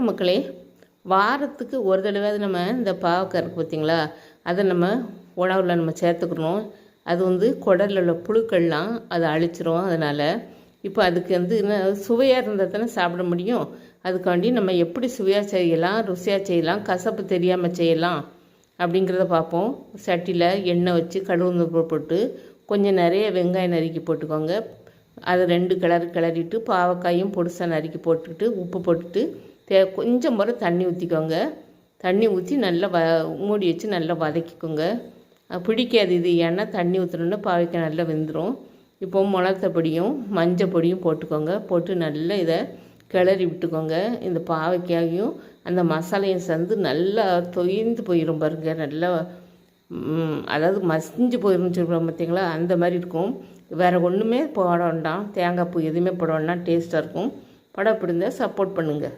மக்களே, வாரத்துக்கு ஒரு தடவையாவது நம்ம இந்த பாவக்காய் இருக்குது பார்த்திங்களா, அதை நம்ம உணவில் நம்ம சேர்த்துக்கணும். அது குடலில் உள்ள புழுக்கள்லாம் அதை அழிச்சிரும். அதனால் இப்போ அதுக்கு இன்னும் சுவையாக இருந்தால் தானே சாப்பிட முடியும். அதுக்காண்டி நம்ம எப்படி சுவையாக செய்யலாம், ருசியாக செய்யலாம், கசப்பு தெரியாமல் செய்யலாம் அப்படிங்கிறத பார்ப்போம். சட்டியில் எண்ணெய் வச்சு கடுகு போட்டு கொஞ்சம் நிறைய வெங்காயம் நறுக்கி போட்டுக்கோங்க. அதை 2 கிளறிட்டு பாவக்காயும் பொடிசாக நறுக்கி போட்டுக்கிட்டு உப்பு போட்டுட்டு கொஞ்சம் முறை தண்ணி ஊற்றிக்கோங்க. தண்ணி ஊற்றி நல்லா மூடி வச்சு நல்லா வதக்கிக்கோங்க. பிடிக்காது இது, ஏன்னா தண்ணி ஊற்றணுன்னா பாவக்காய் நல்லா வெந்துடும். இப்போ மிளகாய் பொடியும் மஞ்சள் பொடியும் போட்டுக்கோங்க. போட்டு நல்லா இதை கிளறி விட்டுக்கோங்க. இந்த பாவக்காயும் அந்த மசாலையும் சேர்ந்து நல்லா தொய்ந்து போயிடும் பாருங்க. நல்லா அதாவது மசிஞ்சு போயிடும் சொல்கிறோம் பார்த்தீங்களா, அந்த மாதிரி இருக்கும். வேறு ஒன்றுமே போட வேண்டாம், தேங்காய் பூ எதுவுமே போட வேண்டாம், டேஸ்ட்டாக இருக்கும். படம் பிடிந்தால் சப்போர்ட் பண்ணுங்கள்.